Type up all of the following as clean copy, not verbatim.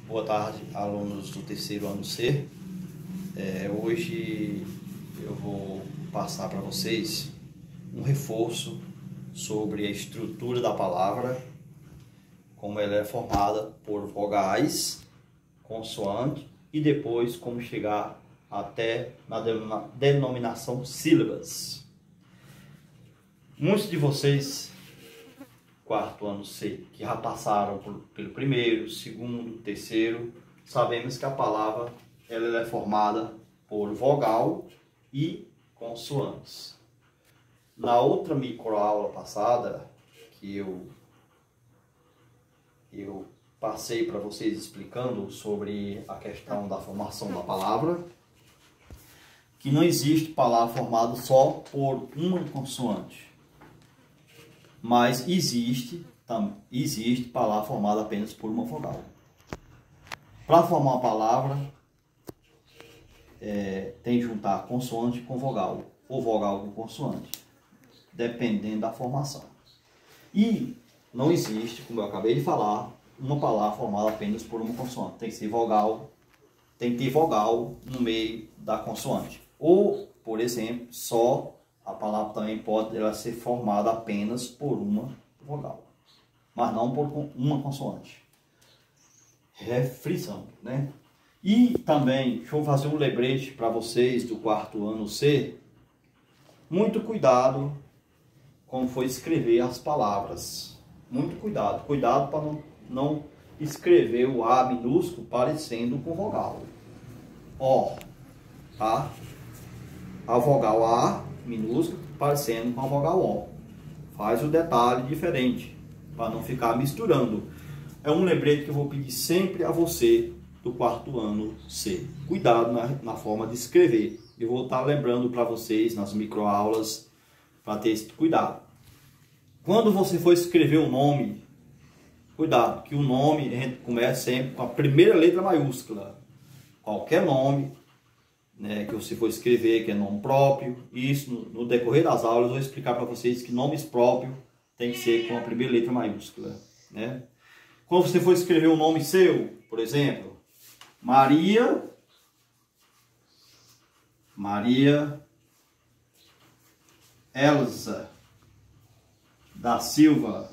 Boa tarde, alunos do terceiro ano C. Hoje eu vou passar para vocês um reforço sobre a estrutura da palavra, como ela é formada por vogais, consoante e depois como chegar até na denominação sílabas. Muitos de vocês, quarto ano C, que já passaram pelo primeiro, segundo, terceiro, sabemos que a palavra ela é formada por vogal e consoantes. Na outra microaula passada, que eu passei para vocês explicando sobre a questão da formação da palavra, que não existe palavra formada só por uma consoante. Mas existe palavra formada apenas por uma vogal. Para formar uma palavra, tem que juntar consoante com vogal, ou vogal com consoante, dependendo da formação. E não existe, como eu acabei de falar, uma palavra formada apenas por uma consoante. Tem que ser vogal, tem que ter vogal no meio da consoante. Ou, por exemplo, só a palavra também pode ser formada apenas por uma vogal, mas não por uma consoante. Refrisando, né? E também, deixa eu fazer um lembrete para vocês do quarto ano C. Muito cuidado como for escrever as palavras. Muito cuidado. Cuidado para não escrever o A minúsculo parecendo com vogal. Ó, tá? A vogal A minúsculo parecendo com a vogal O. Faz o detalhe diferente, para não ficar misturando. É um lembrete que eu vou pedir sempre a você do quarto ano C. Cuidado na forma de escrever. Eu vou estar lembrando para vocês nas microaulas para ter esse cuidado. Quando você for escrever um nome, cuidado, que o nome a gente começa sempre com a primeira letra maiúscula. Qualquer nome, né, que você for escrever, que é nome próprio, isso no decorrer das aulas eu vou explicar para vocês que nomes próprios tem que ser com a primeira letra maiúscula, né? Quando você for escrever um nome seu, por exemplo, Maria Elza da Silva.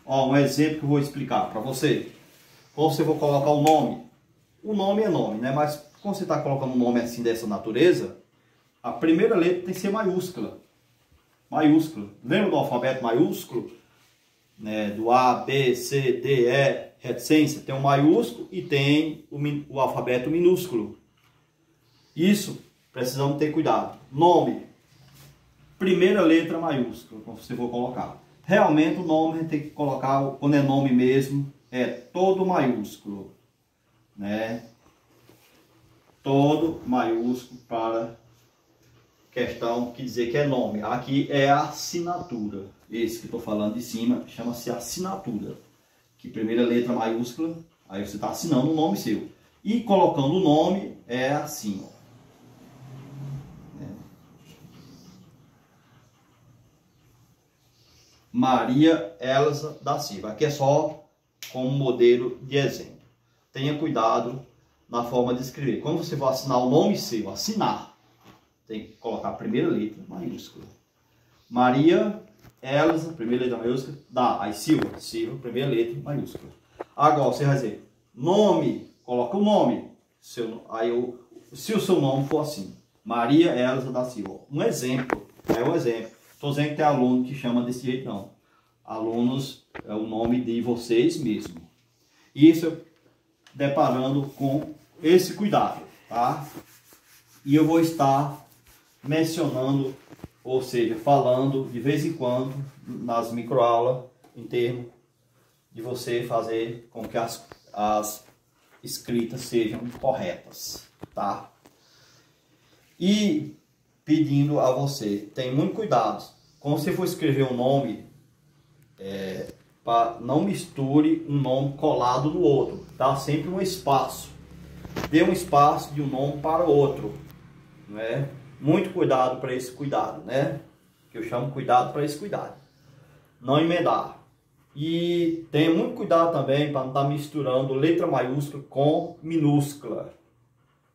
Ó, um exemplo que eu vou explicar para você. Quando você for colocar o nome é nome, né? Mas quando você está colocando um nome assim dessa natureza, a primeira letra tem que ser maiúscula. Maiúscula. Lembra do alfabeto maiúsculo? Né? Do A, B, C, D, E, reticência. Tem o maiúsculo e tem o alfabeto minúsculo. Isso precisamos ter cuidado. Nome, primeira letra maiúscula, quando você for colocar. Realmente o nome a gente tem que colocar, quando é nome mesmo, é todo maiúsculo, né? Todo maiúsculo para questão que dizer que é nome. Aqui é a assinatura. Esse que estou falando de cima chama-se assinatura. Que primeira letra maiúscula, aí você está assinando o nome seu. E colocando o nome é assim, ó. Maria Elza da Silva. Aqui é só como modelo de exemplo. Tenha cuidado na forma de escrever. Quando você for assinar o nome seu, assinar, tem que colocar a primeira letra maiúscula. Maria Elza, primeira letra maiúscula, aí Silva, primeira letra maiúscula. Agora você vai dizer nome, coloca o nome. Se o seu nome for assim, Maria Elza da Silva. Um exemplo, Estou dizendo que tem aluno que chama desse jeito, não. Alunos é o nome de vocês mesmo. Isso deparando com esse cuidado, tá? E eu vou estar mencionando, ou seja, falando de vez em quando nas microaulas em termos de você fazer com que as escritas sejam corretas, tá? E pedindo a você, tenha muito cuidado. Quando você for escrever um nome, não misture um nome colado no outro. Dá sempre um espaço. Dê um espaço de um nome para o outro. Né? Muito cuidado para esse cuidado, né? Que eu chamo cuidado para esse cuidado. Não emendar. E tenha muito cuidado também para não estar misturando letra maiúscula com minúscula.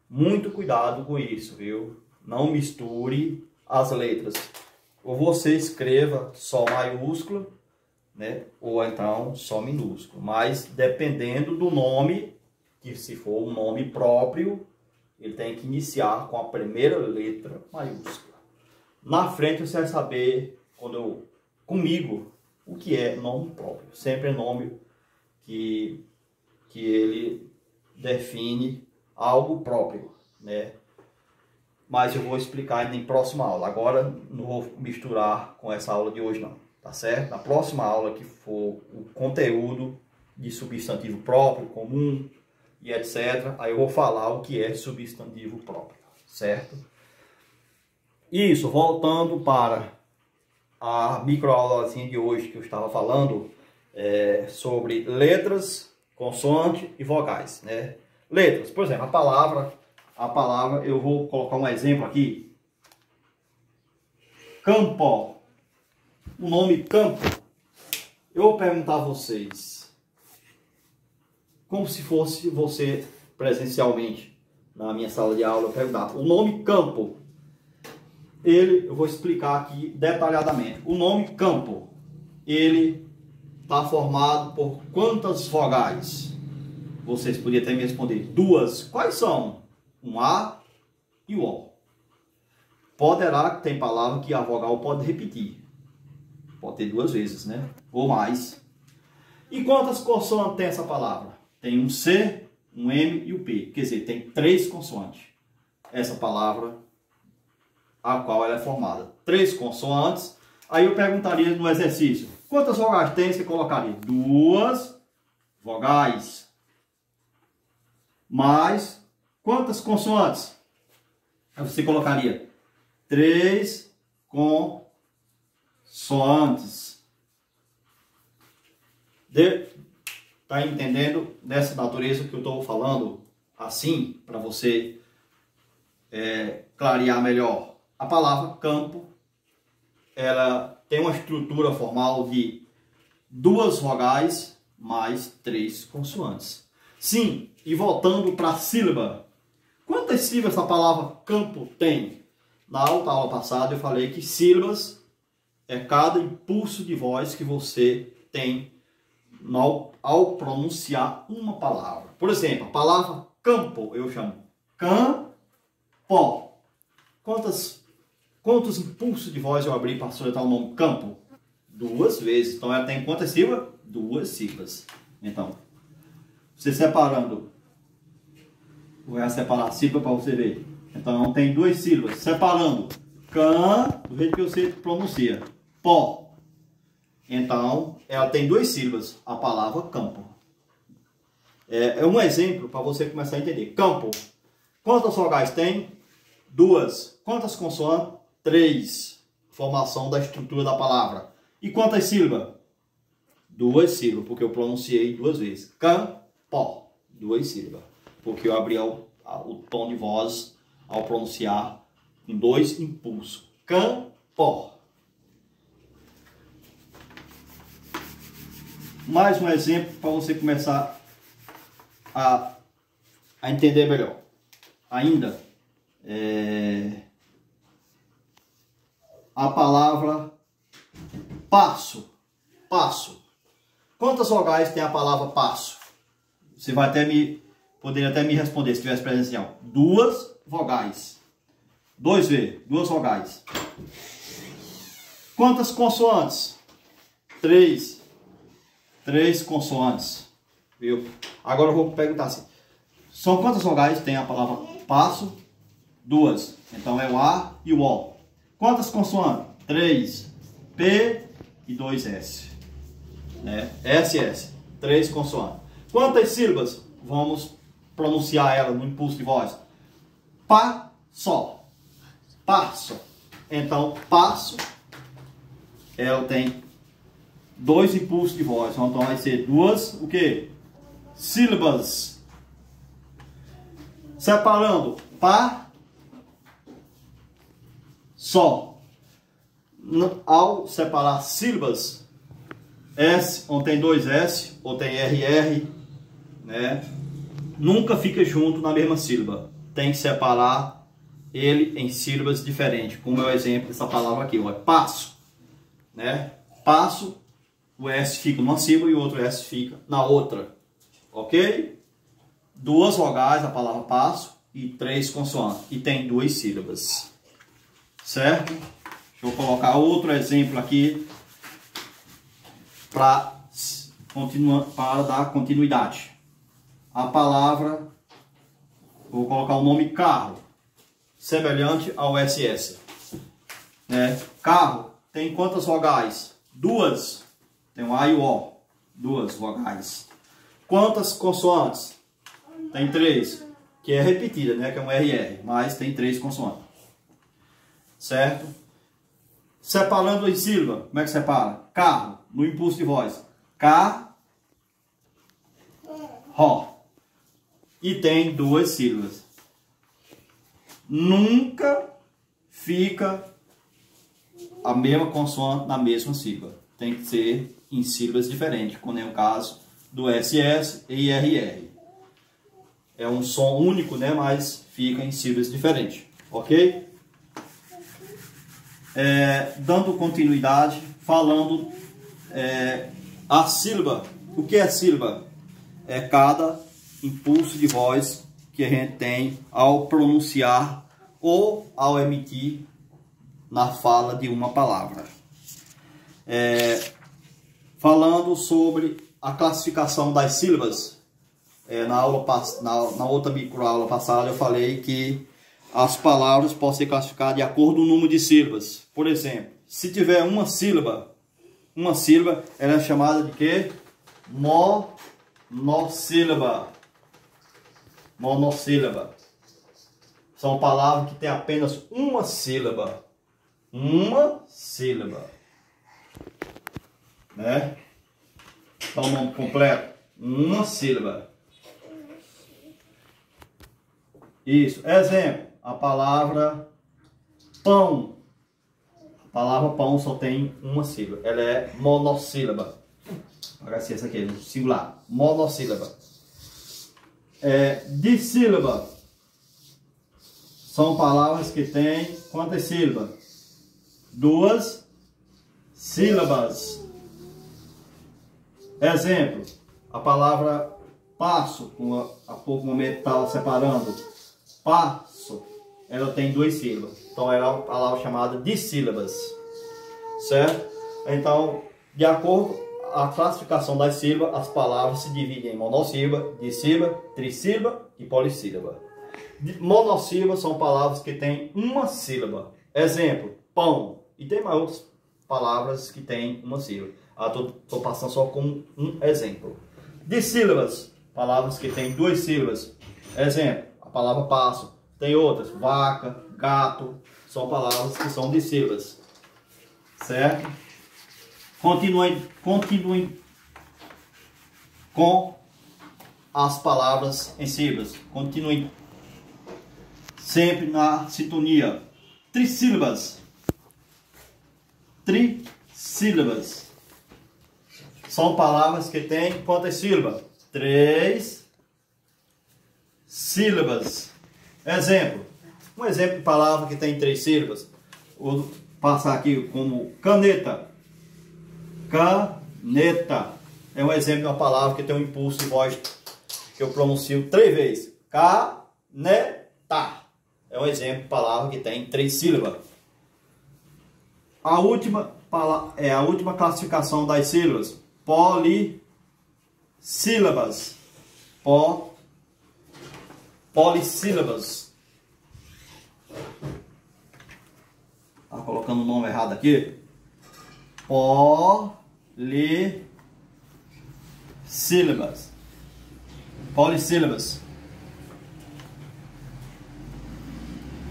Muito cuidado com isso, viu? Não misture as letras. Ou você escreva só maiúscula, né? Ou então só minúsculo. Mas dependendo do nome, que se for um nome próprio, ele tem que iniciar com a primeira letra maiúscula. Na frente você vai saber, comigo, o que é nome próprio. Sempre é nome que ele define algo próprio, né? Mas eu vou explicar em próxima aula. Agora não vou misturar com essa aula de hoje não, tá certo? Na próxima aula, que for o conteúdo de substantivo próprio, comum e etc., aí eu vou falar o que é substantivo próprio, certo? Isso, voltando para a microaulazinha de hoje que eu estava falando, sobre letras, consoante e vogais, né? Letras, por exemplo, a palavra, eu vou colocar um exemplo aqui. Campo. O nome campo. Eu vou perguntar a vocês, como se fosse você presencialmente na minha sala de aula, eu perguntar o nome campo. Eu vou explicar aqui detalhadamente. O nome campo, ele está formado por quantas vogais? Vocês poderiam até me responder. 2. Quais são? Um A e o O. Poderá, tem palavra que a vogal pode repetir. Pode ter 2 vezes, né? Ou mais. E quantas consoantes tem essa palavra? Tem um C, um M e um P. Quer dizer, tem 3 consoantes. Essa palavra, a qual ela é formada. 3 consoantes. Aí eu perguntaria no exercício, quantas vogais tem? Você colocaria 2 vogais. Mais quantas consoantes? Aí você colocaria 3 consoantes. Tá entendendo dessa natureza que eu estou falando assim, para você clarear melhor? A palavra campo, ela tem uma estrutura formal de 2 vogais mais 3 consoantes. Sim, e voltando para a sílaba. Quantas sílabas a palavra campo tem? Na aula passada eu falei que sílabas é cada impulso de voz que você tem ao pronunciar uma palavra. Por exemplo, a palavra campo eu chamo campo. Quantos impulsos de voz eu abri para soletrar o nome campo? 2 vezes. Então ela tem quantas sílabas? 2 sílabas. Então, você separando, vou separar a sílaba para você ver. Então tem 2 sílabas. Separando, do jeito que você pronuncia, pó. Então ela tem 2 sílabas, a palavra campo. É um exemplo para você começar a entender. Campo. Quantas vogais tem? 2. Quantas consoantes? 3. Formação da estrutura da palavra. E quantas sílabas? 2 sílabas, porque eu pronunciei 2 vezes. Campo. 2 sílabas. Porque eu abri o tom de voz ao pronunciar em 2 impulsos. Campo. Mais um exemplo para você começar a entender melhor. Ainda, a palavra passo. Passo. Quantas vogais tem a palavra passo? Você vai poderia até me responder se tivesse presencial. 2 vogais. 2 vezes, 2 vogais. Quantas consoantes? 3. 3 consoantes. Viu? Agora eu vou perguntar assim. São quantas vogais tem a palavra passo? 2. Então é o A e o O. Quantas consoantes? 3. P e 2 S. Né? SS. 3 consoantes. Quantas sílabas? Vamos pronunciar ela no impulso de voz. Passo. Passo. Então, passo, ela tem 2 impulsos de voz. Então vai ser 2, o quê? Sílabas. Separando, pá, só. Ao separar sílabas, S, onde tem dois S, ou tem RR, né? Nunca fica junto na mesma sílaba. Tem que separar ele em sílabas diferentes, como é o exemplo dessa palavra aqui, ó, passo, né? Passo, o S fica numa sílaba e o outro S fica na outra, ok? Duas vogais, a palavra passo, e três consoantes, e tem duas sílabas, certo? Deixa eu colocar outro exemplo aqui para dar continuidade. A palavra, vou colocar o nome carro, semelhante ao SS, né? Carro tem quantas vogais? Duas. Tem o A e o O, duas vogais. Quantas consoantes? Tem três, que é repetida, né? Que é um RR, mas tem três consoantes, certo? Separando em sílaba, como é que separa? Carro, no impulso de voz, K, Ro. E tem duas sílabas. Nunca fica a mesma consoante na mesma sílaba. Tem que ser em sílabas diferentes, como é o caso do SS e RR. É um som único, né? Mas fica em sílabas diferentes, ok? Dando continuidade, falando a sílaba. O que é sílaba? É cada impulso de voz que a gente tem ao pronunciar ou ao emitir na fala de uma palavra. Falando sobre a classificação das sílabas, na outra microaula passada eu falei que as palavras podem ser classificadas de acordo com o número de sílabas. Por exemplo, se tiver uma sílaba, ela é chamada de quê? Monossílaba. Monossílaba. São palavras que têm apenas uma sílaba. Uma sílaba. Né? Então, o nome completo. Uma sílaba. Isso. Exemplo. A palavra pão. A palavra pão só tem uma sílaba. Ela é monossílaba. Olha assim, essa aqui, no singular. Monossílaba. Dissílaba. São palavras que têm quantas sílabas? Duas sílabas. Exemplo. A palavra passo, como há pouco momento estava separando. Passo. Ela tem duas sílabas. Então, ela é uma palavra chamada dissílabas. Certo? Então, de acordo com a classificação das sílabas, as palavras se dividem em monossílaba, dissílaba, trissílaba e polissílaba. Monossílabas são palavras que têm uma sílaba. Exemplo, pão. E tem mais outras palavras que têm uma sílaba. Estou passando só com um exemplo. Dissílabas, palavras que têm duas sílabas. Exemplo, a palavra passo. Tem outras, vaca, gato. São palavras que são dissílabas. Certo? Continuem com as palavras em sílabas. Continuem sempre na sintonia. Trissílabas. Trissílabas. São palavras que têm quantas sílabas? 3 sílabas. Exemplo. Um exemplo de palavra que tem 3 sílabas. Vou passar aqui como caneta. Caneta. É um exemplo de uma palavra que tem um impulso de voz que eu pronuncio 3 vezes. Caneta. É um exemplo de palavra que tem 3 sílabas. A última classificação das sílabas. Polissílabas. Polissílabas. Tá colocando o nome errado aqui. Polissílabas. Polissílabas.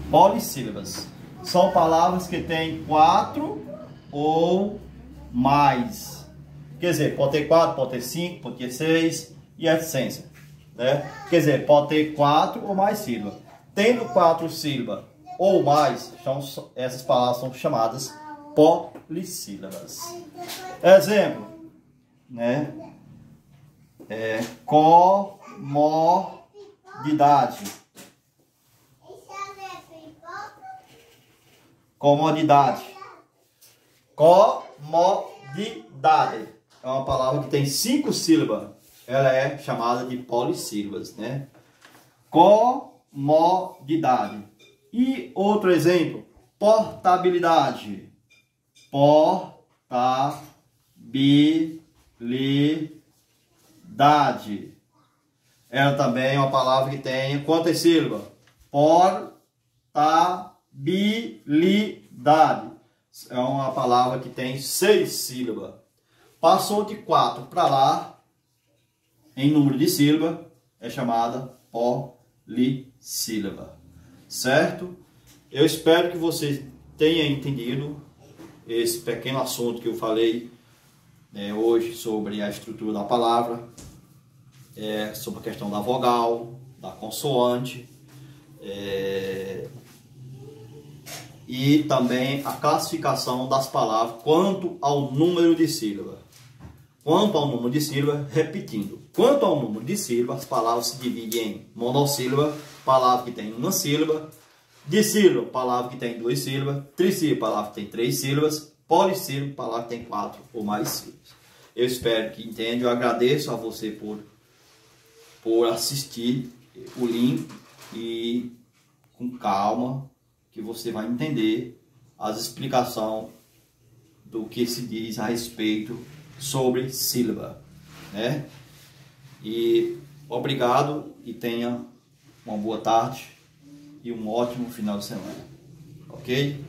Polissílabas. São palavras que têm 4 ou mais. Quer dizer, pode ter 4, pode ter 5, pode ter 6 e etc. Né? Quer dizer, pode ter 4 ou mais sílabas. Tendo 4 sílabas ou mais, essas palavras são chamadas polissílabas. Exemplo, né? Comodidade. Comodidade. Comodidade. É uma palavra que tem 5 sílabas. Ela é chamada de polissílabas, né? Comodidade. E outro exemplo, portabilidade. Portabilidade. Ela também é uma palavra que tem quantas sílabas? Portabilidade. É uma palavra que tem 6 sílabas. Passou de 4 para lá, em número de sílaba, é chamada polissílaba. Certo? Eu espero que você tenha entendido esse pequeno assunto que eu falei hoje sobre a estrutura da palavra, sobre a questão da vogal, da consoante, e também a classificação das palavras quanto ao número de sílabas. Quanto ao número de sílabas, repetindo, quanto ao número de sílabas, as palavras se dividem em monossílaba, palavra que tem uma sílaba, dissílaba, palavra que tem 2 sílabas, trissílaba, palavra que tem 3 sílabas, polissílaba, palavra que tem 4 ou mais sílabas. Eu espero que entenda, eu agradeço a você por assistir o link e com calma que você vai entender as explicações do que se diz a respeito sobre sílaba, né? E obrigado e tenha uma boa tarde e um ótimo final de semana, ok?